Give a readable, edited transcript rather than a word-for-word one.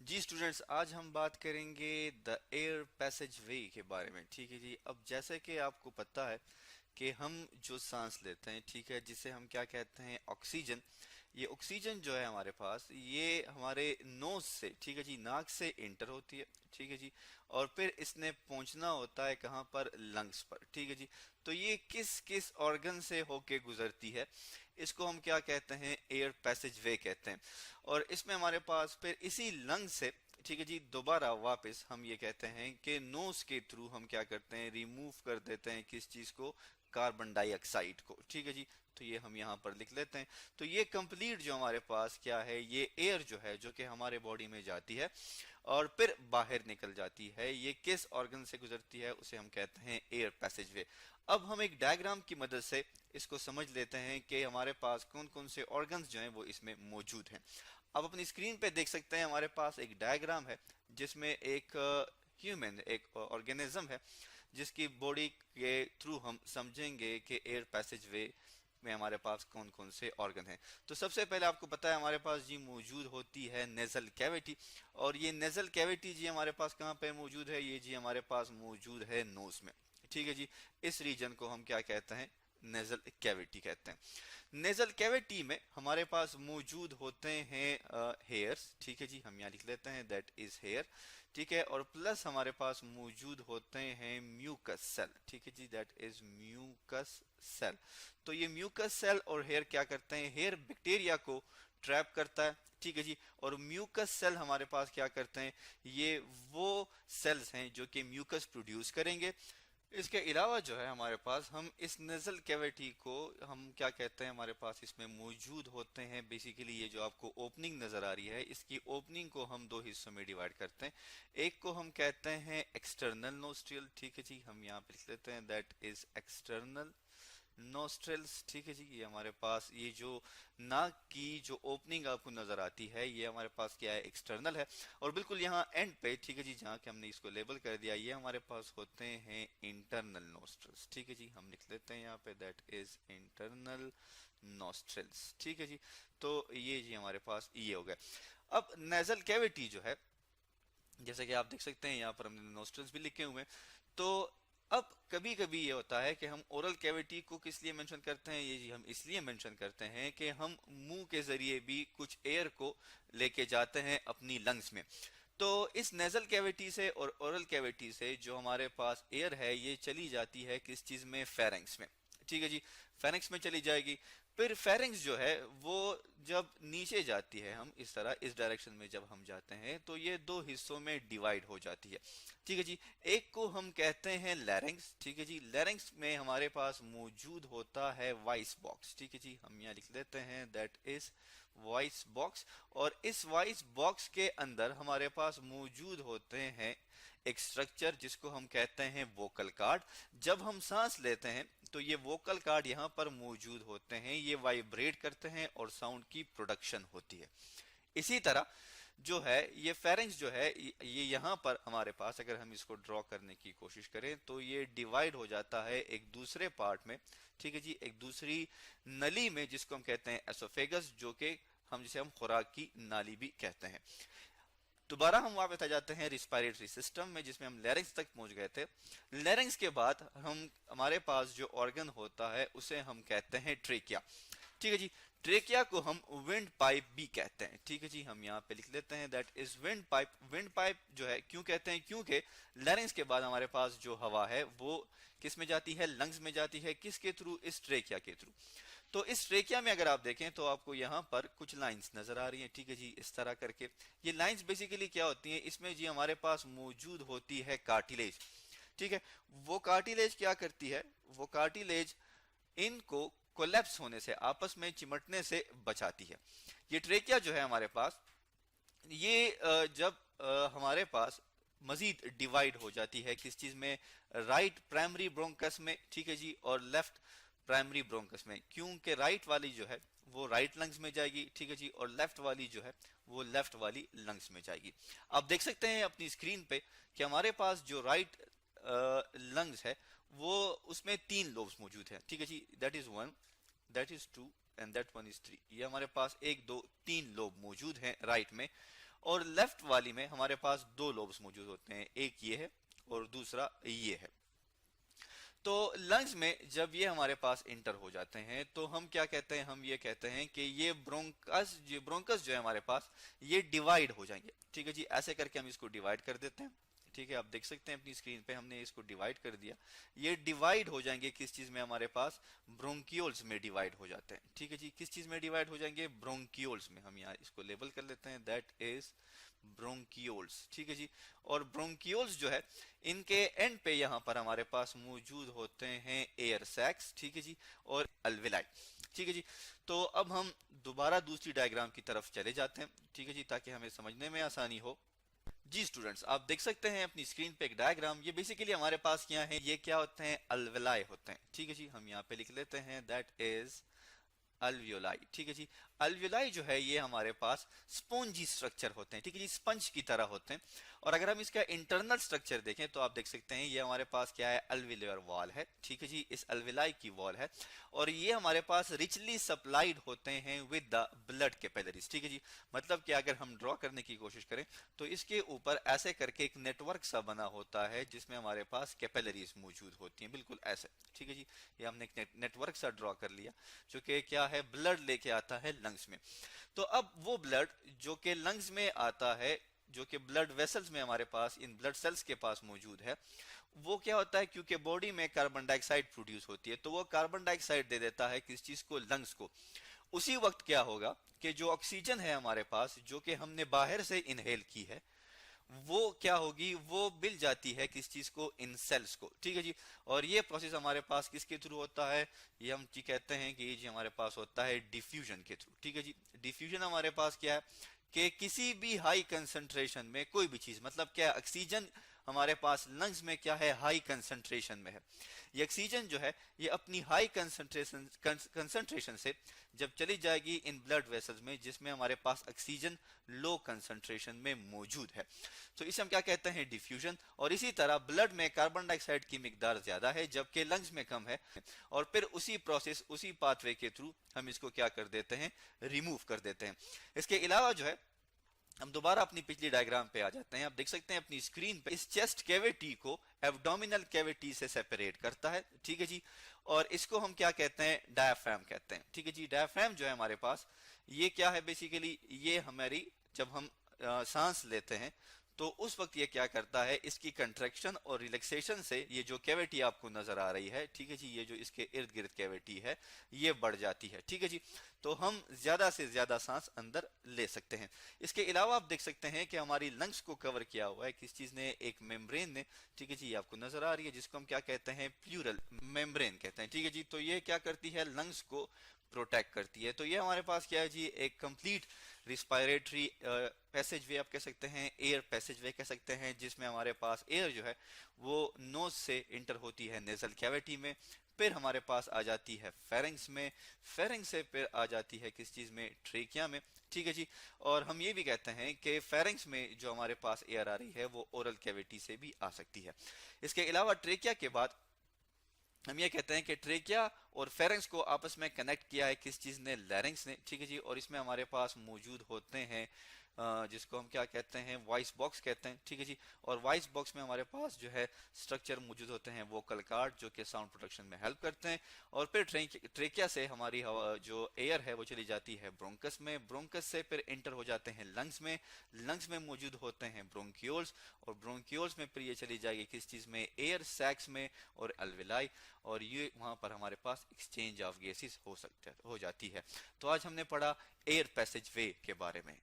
जी students, आज हम बात करेंगे द एयर पैसेज वे के बारे में। ठीक है जी। अब जैसे कि आपको पता है कि हम जो सांस लेते हैं, ठीक है, जिसे हम क्या कहते हैं, ऑक्सीजन। ये ऑक्सीजन जो है हमारे पास, ये हमारे नोज से, ठीक है जी, नाक से इंटर होती है, ठीक है जी। और फिर इसने पहुंचना होता है कहाँ पर, लंग्स पर, ठीक है जी। तो ये किस किस ऑर्गन से होके गुजरती है, इसको हम क्या कहते हैं, एयर पैसेज वे कहते हैं। और इसमें हमारे पास फिर इसी लंग से, ठीक है जी, दोबारा वापस हम ये कहते हैं कि नोज के थ्रू हम क्या करते हैं, रिमूव कर देते हैं किस चीज को, कार्बन डाइऑक्साइड को, ठीक है जी। तो ये हम यहाँ पर लिख लेते हैं। तो ये कंप्लीट जो हमारे पास क्या है, ये एयर जो है, जो कि हमारे बॉडी में जाती है और फिर बाहर निकल जाती है, ये किस ऑर्गन से गुजरती है, उसे हम कहते हैं एयर पैसेज वे। अब हम एक डायग्राम की मदद से इसको समझ लेते हैं कि हमारे पास कौन कौन से ऑर्गन्स जो हैं वो इसमें मौजूद हैं। अब अपनी स्क्रीन पे देख सकते हैं, हमारे पास एक डायग्राम है जिसमें एक ह्यूमन, एक ऑर्गेनिज्म है, जिसकी बॉडी के थ्रू हम समझेंगे कि एयर पैसेज वे में हमारे पास कौन कौन से ऑर्गन हैं। तो सबसे पहले आपको पता है हमारे पास जी मौजूद होती है नेजल कैविटी। और ये नेजल कैविटी जी हमारे पास कहाँ पे मौजूद है, ये जी हमारे पास मौजूद है नोज में, ठीक है जी। इस रीजन को हम क्या कहते हैं, नेजल कैविटी कहते हैं। नेजल कैविटी में हमारे पास मौजूद होते हैं हेयर्स, ठीक है जी, हम यहाँ लिख लेते हैं दैट इज हेयर, ठीक है। और प्लस हमारे पास मौजूद होते हैं म्यूकस सेल, ठीक है जी, दैट इज म्यूकस सेल। तो ये म्यूकस सेल और हेयर क्या करते हैं, हेयर बैक्टीरिया को ट्रैप करता है, ठीक है जी। और म्यूकस सेल हमारे पास क्या करते हैं, ये वो सेल्स हैं जो कि म्यूकस प्रोड्यूस करेंगे। इसके अलावा जो है हमारे पास, हम इस नेजल कैविटी को हम क्या कहते हैं, हमारे पास इसमें मौजूद होते हैं, बेसिकली ये जो आपको ओपनिंग नजर आ रही है, इसकी ओपनिंग को हम दो हिस्सों में डिवाइड करते हैं। एक को हम कहते हैं एक्सटर्नल नोस्ट्रियल, ठीक है जी, हम यहाँ पे लिख लेते हैं दैट इज एक्सटर्नल नोस्ट्रल्स, ठीक है जी। ये हमारे पास ये जो नाक की जो ओपनिंग आपको नजर आती है, ये हमारे पास क्या है, एक्सटर्नल है। और बिल्कुल यहाँ एंड पे, ठीक है जी, जहाँ के हमने इसको लेबल कर दिया, ये हमारे पास होते हैं इंटरनल नोस्ट्रल्स, ठीक है जी, हम लिख लेते हैं यहाँ पे दैट इज इंटरनल नोस्ट्रल्स, ठीक है जी। तो ये जी हमारे पास ये हो गया। अब नेजल कैविटी जो है, जैसे कि आप देख सकते हैं यहाँ पर हमने नोस्ट्रल्स भी लिखे हुए हैं। तो अब कभी कभी ये होता है कि हम ओरल कैविटी को किस लिए मेंशन करते हैं, ये जी हम इसलिए मेंशन करते हैं कि हम मुंह के जरिए भी कुछ एयर को लेके जाते हैं अपनी लंग्स में। तो इस नेजल कैविटी से और ओरल कैविटी से जो हमारे पास एयर है, ये चली जाती है किस चीज में, फेरेंक्स में, ठीक है जी। फेरेंक्स में चली जाएगी। फिर फेरेंक्स जो है वो जब नीचे जाती है, हम इस तरह इस डायरेक्शन में जब हम जाते हैं, तो ये दो हिस्सों में डिवाइड हो जाती है, ठीक है जी। एक को हम कहते हैं लैरिंग्स, ठीक है जी। लैरिंग्स में हमारे पास मौजूद होता है वॉइस बॉक्स, ठीक है जी, हम यहाँ लिख लेते हैं दैट इज वॉइस बॉक्स। और इस वॉइस बॉक्स के अंदर हमारे पास मौजूद होते हैं एक स्ट्रक्चर जिसको हम कहते हैं वोकल कार्ड। जब हम सांस लेते हैं तो ये वोकल कार्ड यहाँ पर मौजूद होते हैं, ये वाइब्रेट करते हैं और साउंड की प्रोडक्शन होती है। इसी तरह जो है ये फेरेंक्स जो है, ये यहाँ पर हमारे पास, अगर हम इसको ड्रॉ करने की कोशिश करें तो ये डिवाइड हो जाता है एक दूसरे पार्ट में, ठीक है जी, एक दूसरी नली में, जिसको हम कहते हैं एसोफेगस, जो कि हम जिसे हम खुराक की नाली भी कहते हैं। दोबारा हम वापस आ जाते हैं रिस्पायरेटरी सिस्टम में, जिसमें हम लैरिंग्स तक पहुंच गए थे। लैरिंग्स के बाद हम हमारे पास जो ऑर्गन होता है उसे हम कहते हैं ट्रेकिया, ठीक है जी। ट्रेकिया को हम विंड पाइप भी कहते हैं, ठीक है जी, हम यहाँ पे लिख लेते हैं that is wind pipe. Wind pipe जो है क्यों कहते हैं, क्योंकि लैरिंग्स के बाद हमारे पास जो हवा है वो किस में जाती है, लंग्स में जाती है, किसके थ्रू, इस ट्रेकिया के थ्रू। तो इस ट्रेकिया में अगर आप देखें तो आपको यहाँ पर कुछ लाइंस नजर आ रही हैं, ठीक है जी, इस तरह करके। ये लाइंस बेसिकली क्या होती हैं, इसमें जी हमारे पास मौजूद होती है कार्टिलेज, ठीक है। वो कार्टिलेज क्या करती है, वो कार्टिलेज इनको कोलैप्स होने से, आपस में चिमटने से बचाती है। ये ट्रेकिया जो है हमारे पास, ये जब हमारे पास मजीद डिवाइड हो जाती है किस चीज में, राइट प्राइमरी ब्रोंकस में, ठीक है जी, और लेफ्ट प्राइमरी ब्रोंकस में। क्योंकि राइट वाली जो है वो राइट लंग्स में जाएगी, ठीक है जी, और लेफ्ट वाली जो है वो लेफ्ट वाली लंग्स में जाएगी। आप देख सकते हैं अपनी स्क्रीन पे कि हमारे पास जो राइट लंग्स है वो, उसमें तीन लोब्स मौजूद हैं, ठीक है जी, that is one, that is two and that one is three. ये हमारे पास एक दो तीन लोब मौजूद हैं राइट में। और लेफ्ट वाली में हमारे पास दो लोब्स मौजूद होते हैं, एक ये है और दूसरा ये है। तो लंग्स में जब ये हमारे पास इंटर हो जाते हैं तो हम क्या कहते हैं, हम ये कहते हैं कि ये ब्रोंकस जो है हमारे पास, ये डिवाइड हो जाएंगे। ठीक है जी, ऐसे करके हम इसको डिवाइड कर देते हैं। ठीक है, आप देख सकते हैं अपनी स्क्रीन पे हमने इसको डिवाइड कर दिया। ये डिवाइड हो जाएंगे किस चीज में, हमारे पास ब्रोंकियोल्स में डिवाइड हो जाते हैं। ठीक है जी, किस चीज में डिवाइड हो जाएंगे, ब्रोंकियोल्स में। हम यहाँ इसको लेबल कर लेते हैं, दैट इज ब्रोंकियोल्स। ठीक है जी, और ब्रोंकियोल्स जो है इनके एंड पे यहाँ पर हमारे पास मौजूद होते हैं एयर सैक्स। ठीक है जी, और अल्वेलाई। ठीक है जी, तो अब हम दोबारा दूसरी डायग्राम की तरफ चले जाते हैं। ठीक है जी, ताकि हमें समझने में आसानी हो। जी स्टूडेंट्स, आप देख सकते हैं अपनी स्क्रीन पे एक डायग्राम। ये बेसिकली हमारे पास क्या है, ये क्या होते हैं, अल्वेलाई होते हैं। ठीक है जी, हम यहाँ पे लिख लेते हैं दैट इज अल्वियोलाई। ठीक है जी, अल्वियोलाई जो है ये हमारे पास स्पॉन्जी स्ट्रक्चर होते हैं। ठीक है जी, स्पंज की तरह होते हैं। और अगर हम इसका इंटरनल स्ट्रक्चर देखें तो आप देख सकते हैं ये हमारे पास क्या है, अल्वियोलर वॉल है। ठीक है जी, इस अल्वियोलाई की वॉल है और ये हमारे पास रिचली सप्लाइड होते हैं विद द ब्लड कैपिलरीज। ठीक है जी, मतलब कि अगर हम ड्रॉ करने की कोशिश करें तो इसके ऊपर ऐसे करके एक नेटवर्क सा बना होता है जिसमें हमारे पास कैपिलरीज मौजूद होती हैं, बिल्कुल ऐसे। ठीक है जी, ये हमने एक नेटवर्क सा ड्रॉ कर लिया जो कि क्या है, ब्लड लेके आता है लंग्स में। तो अब वो ब्लड जो कि लंग्स में आता है, जो कि ब्लड वेसल्स में हमारे पास इन ब्लड सेल्स के पास मौजूद है, वो क्या होता है, क्योंकि बॉडी में कार्बन डाइऑक्साइड प्रोड्यूस होती है तो वो कार्बन डाइऑक्साइड दे देता है किस चीज को, लंग्स को। उसी वक्त क्या होगा कि जो ऑक्सीजन है हमारे पास, जो कि हमने बाहर से इनहेल की है, वो क्या होगी, वो मिल जाती है किस चीज को, इन सेल्स को। ठीक है जी, और ये प्रोसेस हमारे पास किसके थ्रू होता है, ये हम जी कहते हैं कि ये जी हमारे पास होता है डिफ्यूजन के थ्रू। ठीक है जी, डिफ्यूजन हमारे पास क्या है कि किसी भी हाई कंसंट्रेशन में कोई भी चीज, मतलब क्या, ऑक्सीजन हमारे पास लंग्स में क्या है, हाई कंसंट्रेशन में है। ये ऑक्सीजन जो है ये अपनी हाई कंसंट्रेशन से जब चली जाएगी इन ब्लड वेसल्स में जिसमें हमारे पास ऑक्सीजन लो कंसंट्रेशन में मौजूद है, तो इसे हम क्या कहते हैं, डिफ्यूजन। और इसी तरह ब्लड में कार्बन डाइऑक्साइड की मिकदार ज्यादा है जबकि लंग्स में कम है, और फिर उसी प्रोसेस, उसी पाथवे के थ्रू हम इसको क्या कर देते हैं, रिमूव कर देते हैं। इसके अलावा जो है, हम दोबारा अपनी पिछली डायग्राम पे आ जाते हैं। आप देख सकते हैं अपनी स्क्रीन पे, इस चेस्ट कैविटी को एब्डोमिनल कैविटी से सेपरेट करता है। ठीक है जी, और इसको हम क्या कहते हैं, डायाफ्राम कहते हैं। ठीक है जी, डायाफ्राम जो है हमारे पास, ये क्या है, बेसिकली ये हमारी, जब हम सांस लेते हैं तो उस वक्त ये क्या करता है, इसकी कंट्रैक्शन और रिलैक्सेशन से ये जो कैविटी आपको नजर आ रही है, ठीक है जी, ये जो इसके इर्द गिर्द कैविटी है ये बढ़ जाती है। ठीक है जी, तो हम ज्यादा से ज्यादा सांस अंदर ले सकते हैं। इसके अलावा आप देख सकते हैं कि हमारी लंग्स को कवर किया हुआ है किस चीज ने, एक मेम्ब्रेन ने। ठीक है जी, ये आपको नजर आ रही है जिसको हम क्या कहते हैं, प्लूरल मेम्ब्रेन कहते हैं। ठीक है जी, तो ये क्या करती है, लंग्स को प्रोटेक्ट करती है। तो ये हमारे पास क्या है जी, एक कंप्लीट रिस्पायरेटरी पैसेज वे आप कह सकते हैं, एयर पैसेज वे कह सकते हैं, जिसमें हमारे पास एयर जो है वो नोज से इंटर होती है नेजल कैविटी में, फिर हमारे पास आ जाती है फेरिंग्स में, फेरिंग्स से फिर आ जाती है किस चीज में, ट्रेकिया में। ठीक है जी, और हम ये भी कहते हैं कि फेरिंग्स में जो हमारे पास एयर आ रही है वो ओरल कैविटी से भी आ सकती है। इसके अलावा ट्रेकिया के बाद हम ये कहते हैं कि ट्रेकिया और फेरिंग्स को आपस में कनेक्ट किया है किस चीज ने, लैरिंग्स ने। ठीक है जी, और इसमें हमारे पास मौजूद होते हैं जिसको हम क्या कहते हैं, वॉइस बॉक्स कहते हैं। ठीक है जी, और वॉइस बॉक्स में हमारे पास जो है स्ट्रक्चर मौजूद होते हैं, वोकल कार्ड, जो कि साउंड प्रोडक्शन में हेल्प करते हैं। और फिर ट्रेकिया से हमारी हवा, जो एयर है वो चली जाती है ब्रोंकस में, ब्रोंकस से फिर एंटर हो जाते हैं लंग्स में, लंग्स में मौजूद होते हैं ब्रोंकियोल्स, और ब्रोंकियोल्स में फिर ये चली जाएगी किस चीज में, एयर सैक्स में और अल्वेलाई, और ये वहां पर हमारे पास एक्सचेंज ऑफ गैसेस हो जाती है। तो आज हमने पढ़ा एयर पैसेज वे के बारे में।